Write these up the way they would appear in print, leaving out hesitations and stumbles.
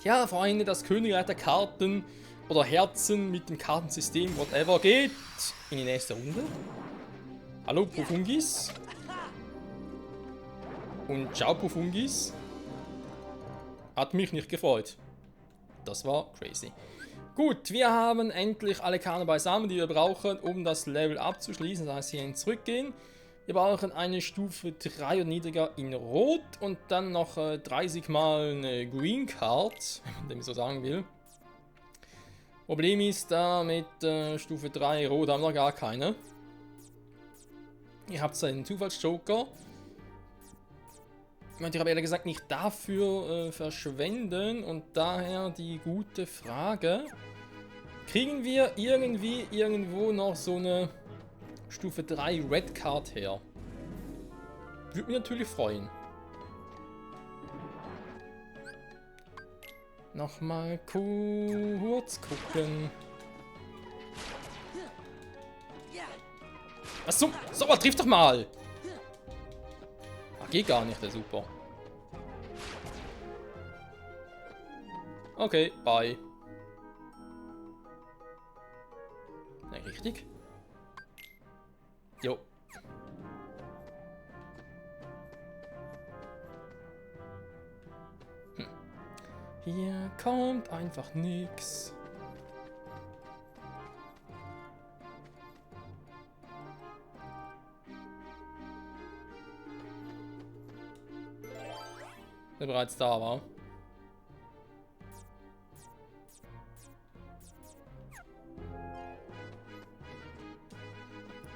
Ja, Freunde, das Königreich der Karten oder Herzen mit dem Kartensystem, whatever, geht in die nächste Runde. Hallo Pufungis. Und ciao Pufungis. Hat mich nicht gefreut. Das war crazy. Gut, wir haben endlich alle Karten beisammen, die wir brauchen, um das Level abzuschließen. Das heißt, hierhin zurückgehen. Wir brauchen eine Stufe 3 und niedriger in Rot und dann noch 30 mal eine Green Card, wenn man dem so sagen will. Problem ist, da mit Stufe 3 Rot haben wir gar keine. Ihr habt einen Zufallsjoker. Ich möchte aber ehrlich gesagt nicht dafür verschwenden und daher die gute Frage. Kriegen wir irgendwie irgendwo noch so eine Stufe 3 Red Card her? Würde mich natürlich freuen. Nochmal kurz gucken. Was zum... So, trifft doch mal! Ach, geht gar nicht, der super. Okay, bye. Ne, richtig? Jo. Hier kommt einfach nix. Der bereits da war.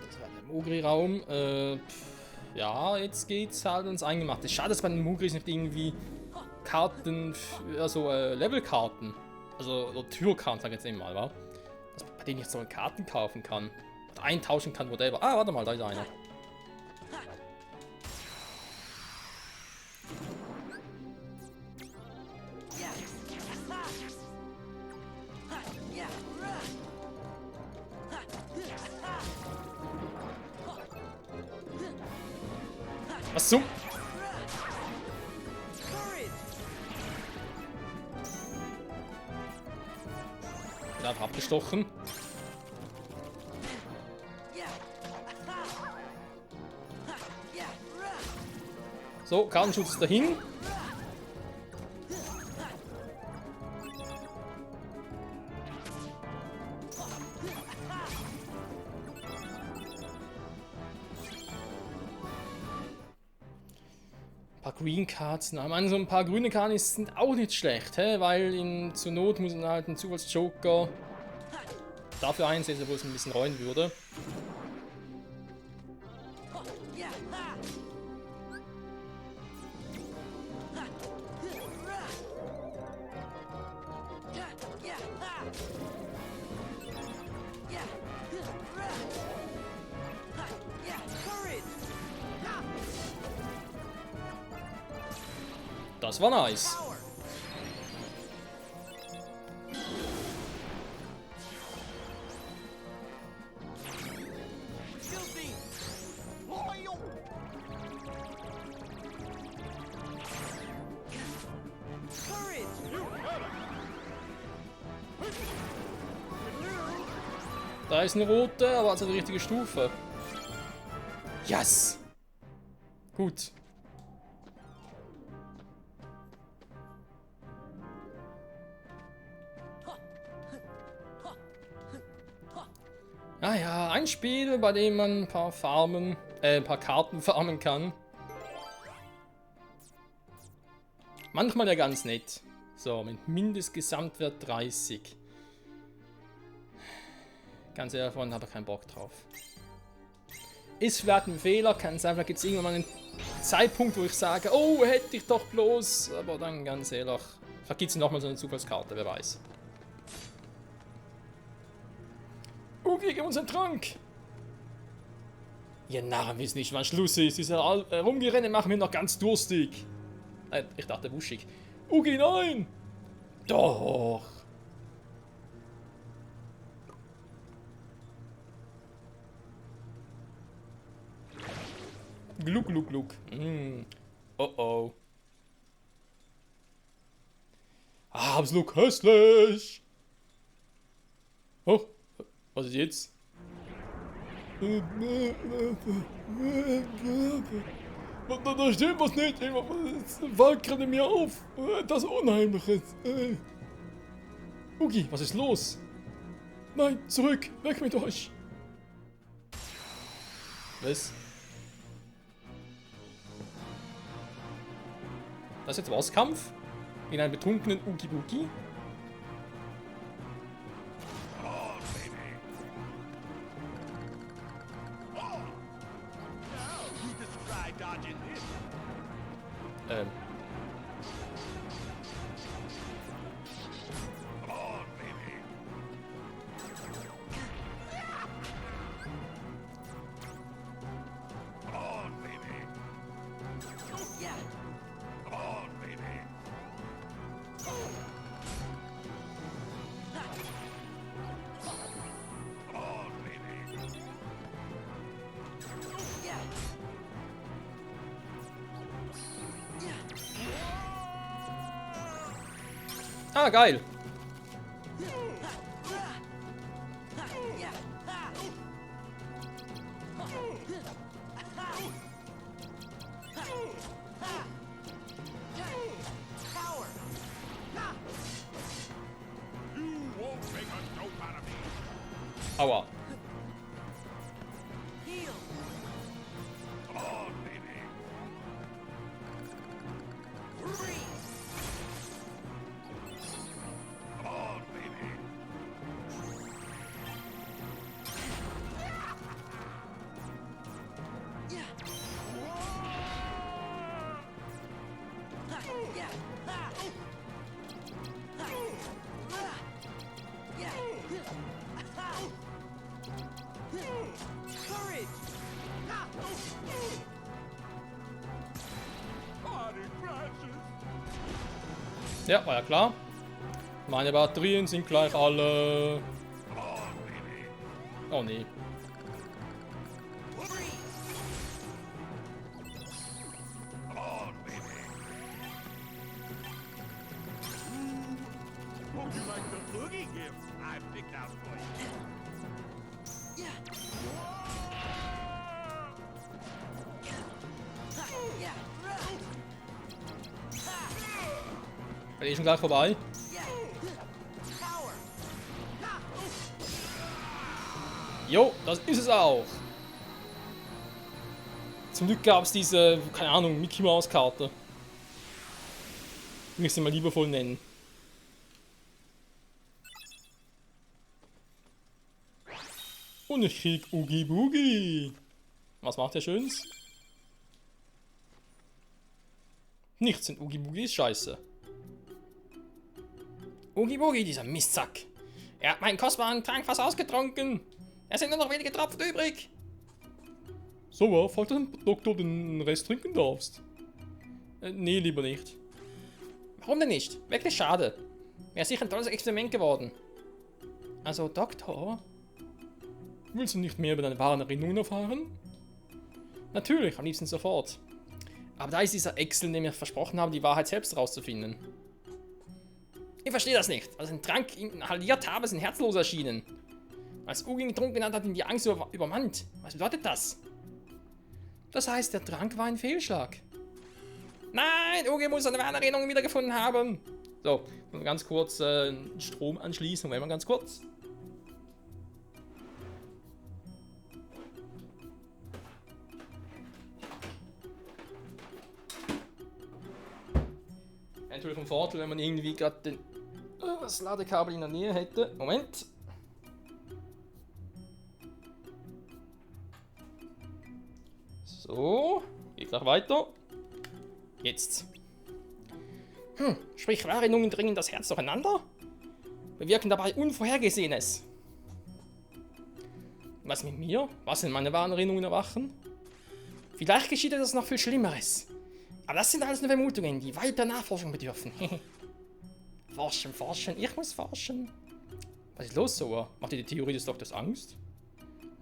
Das war der Mogri-Raum. Ja, jetzt geht's halt ins Eingemachte. Schade, dass bei den Mogris nicht irgendwie Karten, also Levelkarten, also oder Türkarten, sag ich jetzt mal, wa? Dass man bei denen ich so Karten kaufen kann. Oder eintauschen kann, whatever. Ah, warte mal, da ist einer. Was zum? Ja, abgestochen. So, Kartenschutz dahin. Ein paar Green Cards, na, man, so ein paar grüne Karten sind auch nicht schlecht, hä? Weil zur Not muss man halt einen Zufallsjoker dafür einsetzen, wo es ein bisschen reuen würde. Das war nice. Da ist eine rote, aber also die richtige Stufe. Yes! Gut. Ah ja, ein Spiel, bei dem man ein paar Karten farmen kann. Manchmal ja ganz nett. So, mit Mindestgesamtwert 30. Ganz ehrlich, davon habe ich keinen Bock drauf. Ist vielleicht ein Fehler, kann sein, vielleicht gibt es irgendwann mal einen Zeitpunkt, wo ich sage, oh, hätte ich doch bloß. Aber dann ganz ehrlich, vielleicht gibt es nochmal so eine Zufallskarte, wer weiß. Ugi, gib uns einen Trank! Ihr Narren wissen nicht, wann Schluss ist. Diese Rumgerenne machen wir noch ganz durstig. Ich dachte wuschig. Ugi, nein! Doch! Gluck, gluck, gluck. Oh oh. Absolut köstlich! Oh, was ist jetzt? Da stimmt was nicht. Es fällt gerade mir auf. Das Unheimliche. Ugi, was ist los? Nein, zurück. Weg mit euch. Was? Das ist jetzt Bosskampf? In einem betrunkenen Ugi Bugi? Ah, geil. Aua. Ja, war ja klar. Meine Batterien sind gleich alle. Oh nee. Bin ich schon gleich vorbei? Jo, das ist es auch. Zum Glück gab es diese, keine Ahnung, Mickey Mouse Karte. Will ich sie mal liebevoll nennen. Und ich krieg Oogie Boogie. Was macht der Schönes? Nichts in Oogie Boogie ist scheiße. Oogie Boogie, dieser Mistsack. Er hat meinen kostbaren Trank fast ausgetrunken. Es sind nur noch wenige Tropfen übrig. So, frag den Doktor, ob du den Rest trinken darfst. Nee, lieber nicht. Warum denn nicht? Wirklich schade. Wäre sicher ein tolles Experiment geworden. Also, Doktor? Willst du nicht mehr über deine wahren Erinnerungen erfahren? Natürlich, am liebsten sofort. Aber da ist dieser Excel, dem ich versprochen habe, die Wahrheit selbst herauszufinden. Ich verstehe das nicht. Als ich den Trank inhaliert habe, sind herzlos erschienen. Als Oogie getrunken hat, hat ihn die Angst übermannt. Was bedeutet das? Das heißt, der Trank war ein Fehlschlag. Nein, Oogie muss seine wahren Erinnerungen wiedergefunden haben. So, ganz kurz Strom anschließen. Moment mal ganz kurz. Natürlich ein Vorteil, wenn man irgendwie gerade das Ladekabel in der Nähe hätte. Moment. So, geht gleich weiter. Jetzt. Sprich, wahre Erinnerungen dringen das Herz durcheinander? Bewirken dabei Unvorhergesehenes. Was mit mir? Was sind meine wahren Erinnerungen erwachen? Vielleicht geschieht etwas noch viel Schlimmeres. Aber das sind alles nur Vermutungen, die weiter Nachforschung bedürfen. Forschen, forschen, ich muss forschen. Was ist los, Soa? Macht dir die Theorie des Doktors Angst?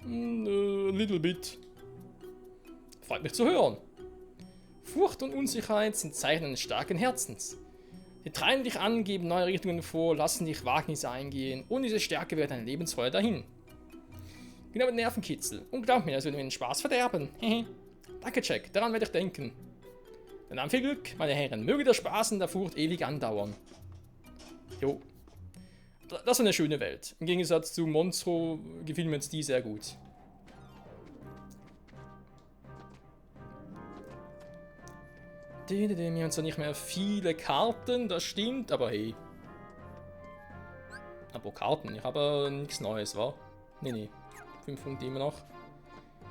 Little bit. Freut mich zu hören. Furcht und Unsicherheit sind Zeichen eines starken Herzens. Sie treiben dich an, geben neue Richtungen vor, lassen dich Wagnisse eingehen und diese Stärke wird dein Lebensfeuer dahin. Genau mit Nervenkitzel. Und glaub mir, das würde mir den Spaß verderben. Danke, Jack, daran werde ich denken. Dann viel Glück, meine Herren. Möge der Spaß in der Furcht ewig andauern. Jo. Das ist eine schöne Welt. Im Gegensatz zu Monstro gefiel mir jetzt die sehr gut. Wir haben zwar nicht mehr viele Karten, das stimmt, aber hey. Aber Karten, ich habe nichts Neues, wa? Nee. 5 Punkte immer noch.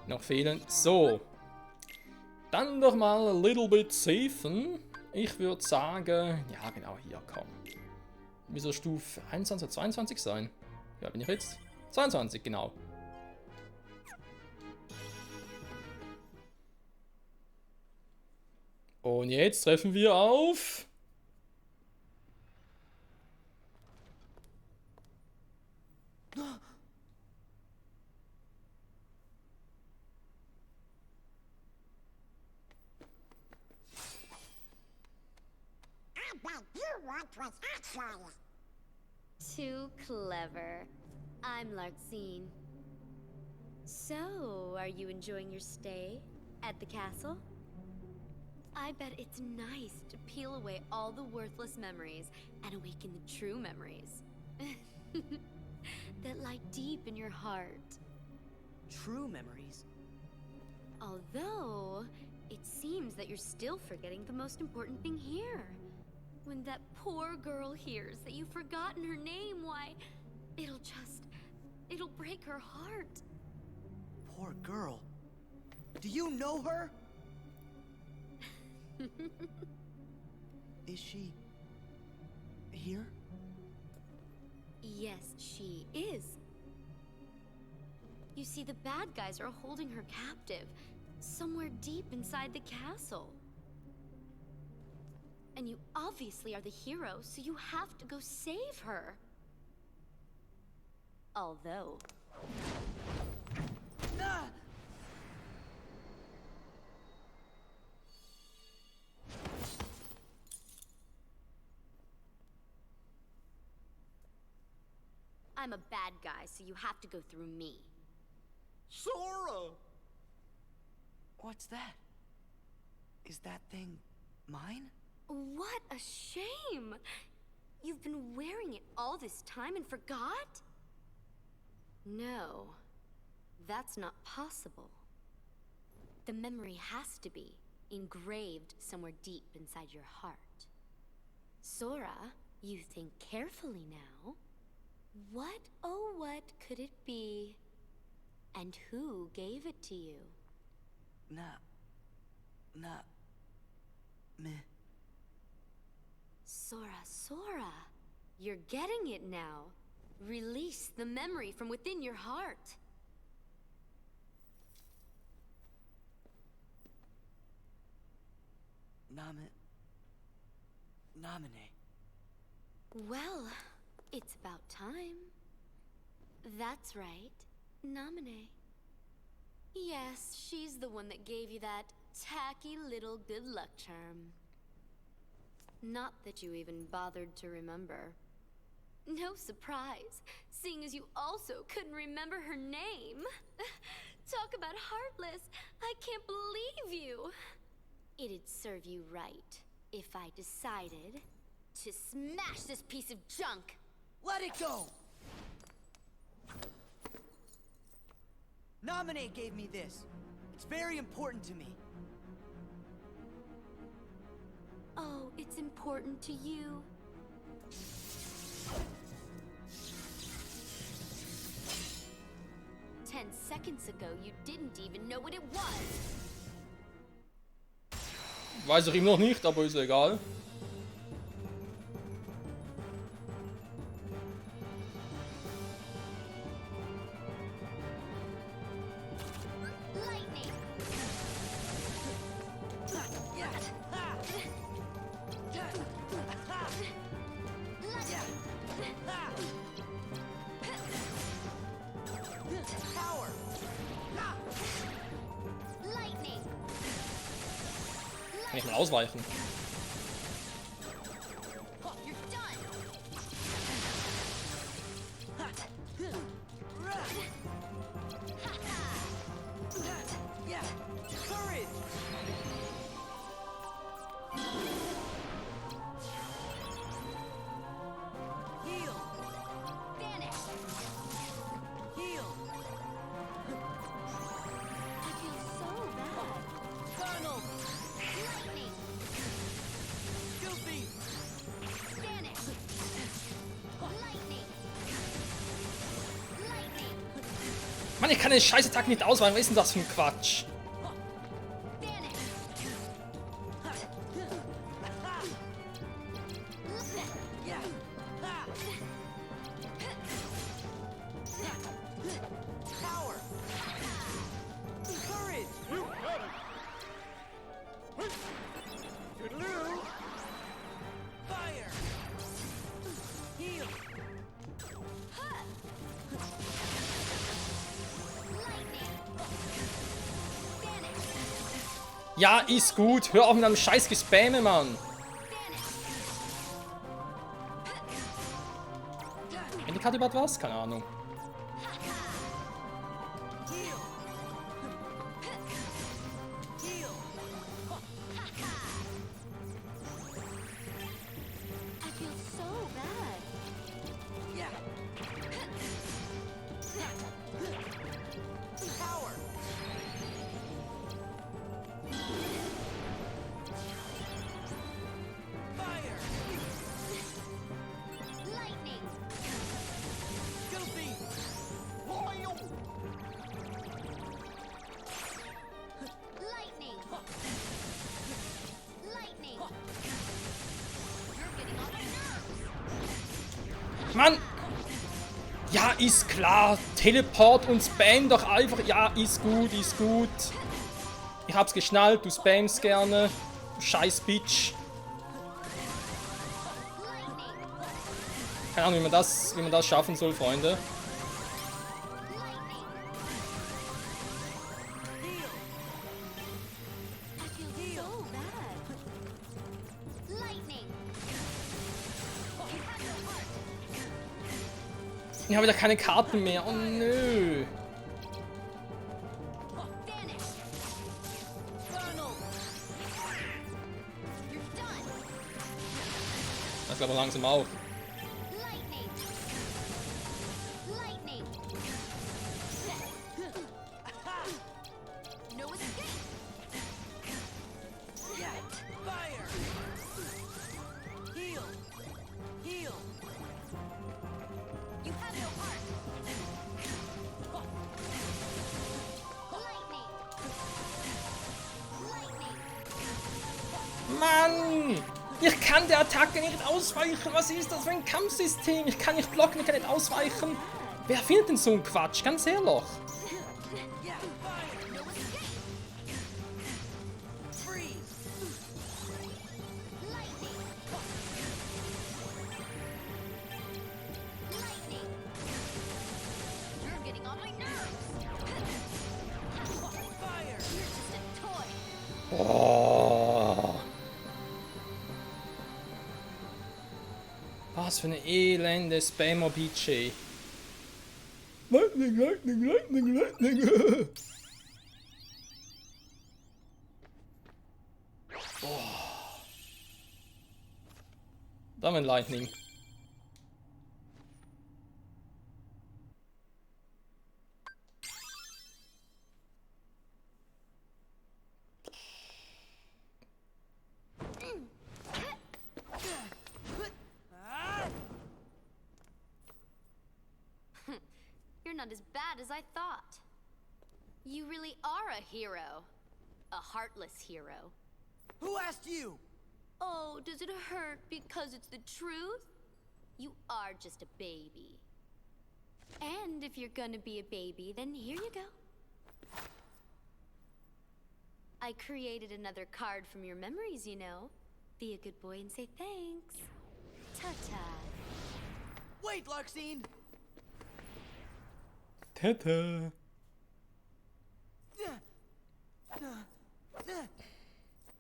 Noch fehlen. So. Dann doch mal a little bit safen. Ich würde sagen, ja genau, hier, komm. Wie soll Stufe 21 oder 22 sein? Ja, bin ich jetzt? 22, genau. Und jetzt treffen wir auf... Too clever. I'm Larxene. So, are you enjoying your stay at the castle? I bet it's nice to peel away all the worthless memories and awaken the true memories that lie deep in your heart. True memories? Although, it seems that you're still forgetting the most important thing here. When that poor girl hears that you've forgotten her name, why, it'll break her heart. Poor girl. Do you know her? Is she... here? Yes, she is. You see, the bad guys are holding her captive, somewhere deep inside the castle. And you obviously are the hero, so you have to go save her. Although... Ah! I'm a bad guy, so you have to go through me. Sora! What's that? Is that thing mine? What a shame! You've been wearing it all this time and forgot? No, that's not possible. The memory has to be engraved somewhere deep inside your heart. Sora, you think carefully now. What, oh what could it be? And who gave it to you? Me. Sora, you're getting it now. Release the memory from within your heart. Namine. Well, it's about time. That's right, Namine. Yes, she's the one that gave you that tacky little good luck charm. Not that you even bothered to remember. No surprise, seeing as you also couldn't remember her name. Talk about heartless, I can't believe you. It'd serve you right if I decided to smash this piece of junk. Let it go! Namine gave me this. It's very important to me. Oh, it's important to you. Ten seconds ago, you didn't even know what it was. Weiß ich ihm noch nicht, aber ist egal. Lightning! Power! Lightning! Kann ich mal ausweichen. Mann, ich kann den Scheißattack nicht ausweichen. Was ist denn das für ein Quatsch? Ja, ist gut. Hör auf mit einem scheiß Gespamme, Mann. Wenn die Karte überhaupt was? Keine Ahnung. I feel so bad. Power. Fire. Lightning. Guilty. Lightning. Lightning. You're getting on my nerves. Mann! Ja, ist klar. Teleport und Spam doch einfach. Ja, ist gut, ist gut. Ich hab's geschnallt, du spamst gerne. Du scheiß Bitch. Keine Ahnung, wie man das schaffen soll, Freunde. I feel so bad. Lightning. Ich habe wieder keine Karten mehr. Oh nö. Vanish. Funnel. You're done. Das glaube ich langsam auf. Lightning. Lightning. No escape. Fire. Heal. Heal. You have no heart. Lightning. Lightning. Mann! Ich kann der Attacke nicht ausweichen. Was ist das für ein Kampfsystem? Ich kann nicht blocken, ich kann nicht ausweichen. Wer findet denn so einen Quatsch? Ganz ehrlich. No escape. Freeze. Lightning. Lightning. You're getting on my nerves. Fire. You're just a toy. Oh. Was für eine elende Spammer-BJ. Lightning, Lightning, Lightning, Lightning. Oh. Da mein Lightning. You're not as bad as I thought. You really are a hero. A heartless hero. Who asked you? Oh, does it hurt because it's the truth? You are just a baby. And if you're gonna be a baby, then here you go. I created another card from your memories, you know. Be a good boy and say thanks. Ta-ta. Wait, Larxene. Tata.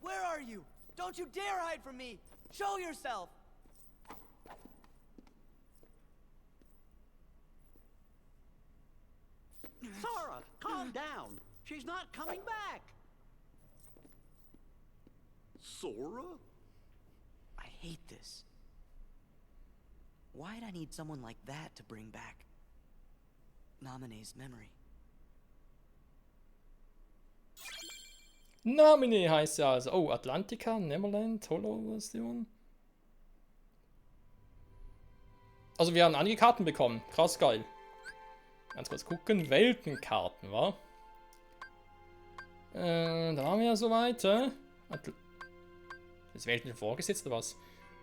Where are you? Don't you dare hide from me! Show yourself! Sora, calm down. She's not coming back. Sora? I hate this. Why'd I need someone like that to bring back Naminé's memory? Naminé heißt ja also. Oh, Atlantica, Neverland, Holo-Version. Also wir haben einige Karten bekommen. Krass geil. Ganz kurz gucken. Weltenkarten, wa? Da waren wir ja soweit. Ist Welten schon vorgesetzt oder was?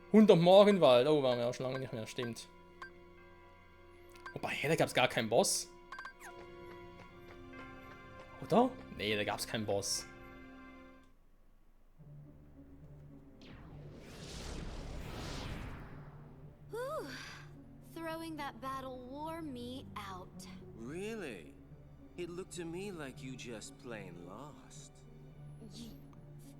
100 Morgenwald. Oh, waren wir auch schon lange nicht mehr. Stimmt. Wobei, da gab es gar keinen Boss. Oder? Nee, da gab es keinen Boss. Throwing that battle wore me out. Really? It looked to me like you just plain lost.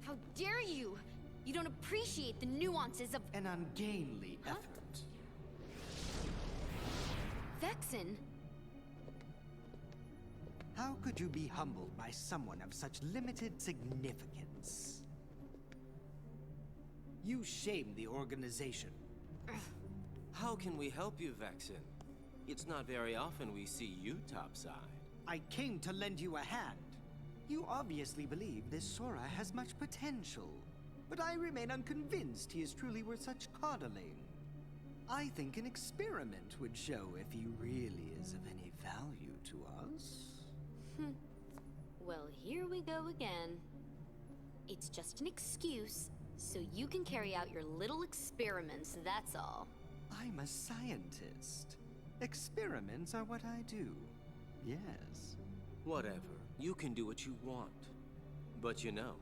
How dare you! You don't appreciate the nuances of An ungainly effort. Vexen. How could you be humbled by someone of such limited significance? You shame the organization. How can we help you, Vexen? It's not very often we see you topside. I came to lend you a hand. You obviously believe this Sora has much potential, but I remain unconvinced he is truly worth such coddling. I think an experiment would show if he really is of any value to us. Well, here we go again. It's just an excuse, so you can carry out your little experiments, that's all. I'm a scientist. Experiments are what I do. Yes. Whatever. You can do what you want. But you know,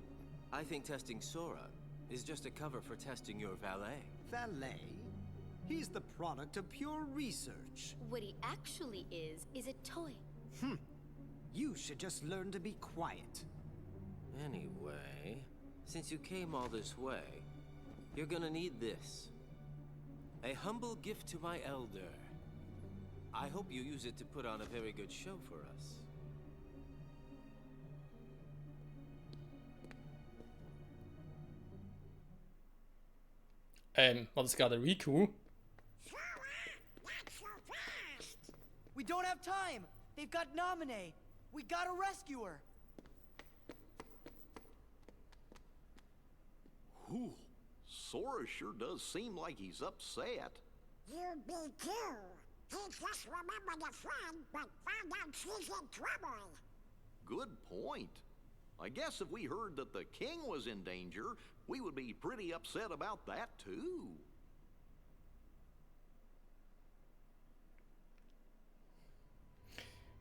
I think testing Sora is just a cover for testing your valet. Valet? He's the product of pure research. What he actually is a toy. You should just learn to be quiet. Anyway, since you came all this way, you're gonna need this. A humble gift to my elder. I hope you use it to put on a very good show for us. War das gerade Riku? We don't have time! They've got Naminé! We gotta rescue her! Whew. Sora sure does seem like he's upset. You be too. He just remembered a friend, but found out she's in trouble. Good point. I guess if we heard that the king was in danger, we would be pretty upset about that too.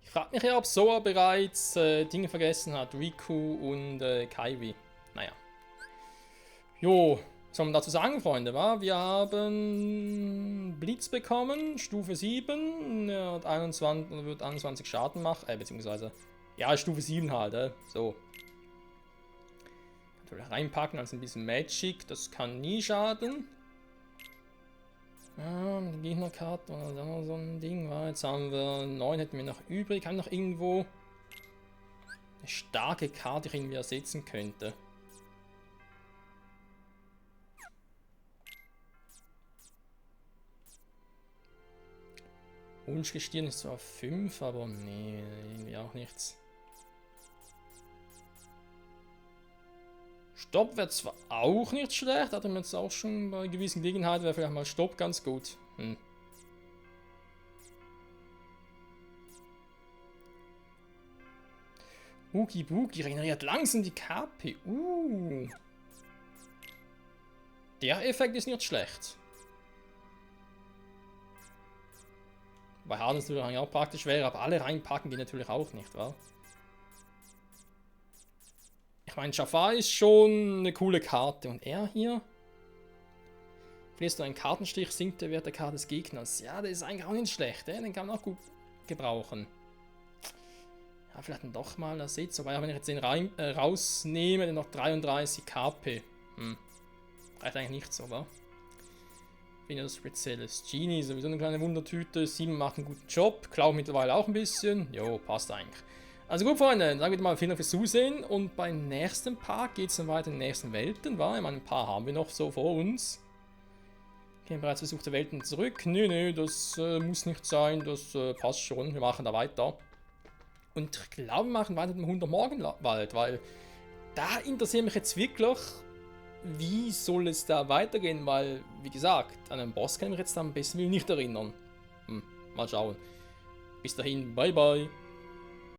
Ich frage mich ja, ob Sora bereits Dinge vergessen hat. Riku und Kaiwi. Naja. Jo, was soll man dazu sagen, Freunde? Wa? Wir haben Blitz bekommen, Stufe 7. Er hat 21 Schaden machen. Beziehungsweise, ja, Stufe 7 halt. So. Natürlich reinpacken als ein bisschen Magic. Das kann nie schaden. Ja, mit der Gegnerkarte oder so ein Ding. Jetzt haben wir 9, hätten wir noch übrig. Haben wir noch irgendwo eine starke Karte, die ich irgendwie ersetzen könnte. Wunschgestirn ist zwar 5, aber nee, irgendwie auch nichts. Stopp wäre zwar auch nicht schlecht, hatte man jetzt auch schon bei gewissen Gelegenheiten, wäre vielleicht mal Stopp ganz gut. Oogie Boogie regeneriert langsam die KP. Der Effekt ist nicht schlecht. Bei Hades natürlich auch praktisch wäre, aber alle reinpacken geht natürlich auch nicht, wa? Ich meine, Jafar ist schon eine coole Karte. Und er hier? Verlierst du einen Kartenstich, sinkt der Wert der Karte des Gegners. Ja, der ist eigentlich auch nicht schlecht, den kann man auch gut gebrauchen. Ja, vielleicht dann doch mal ersetzt. Aber wenn ich jetzt den rausnehme, dann noch 33 KP. Reicht eigentlich nicht so, wa? Venus Spezielles. Genie, sowieso eine kleine Wundertüte. 7 machen einen guten Job. Klau mittlerweile auch ein bisschen. Jo, passt eigentlich. Also gut, Freunde, dann sage ich mal vielen Dank fürs Zusehen. Und beim nächsten Part geht es dann weiter in den nächsten Welten, wa? Ich meine, ein paar haben wir noch so vor uns. Gehen bereits versuchte Welten zurück. Nö, das muss nicht sein. Das passt schon. Wir machen da weiter. Und ich glaube, wir machen weiter mit dem 100 Morgenwald, weil da interessiert mich jetzt wirklich, wie soll es da weitergehen, weil, wie gesagt, an einen Boss kann ich mich jetzt am besten nicht erinnern. Mal schauen. Bis dahin, bye bye.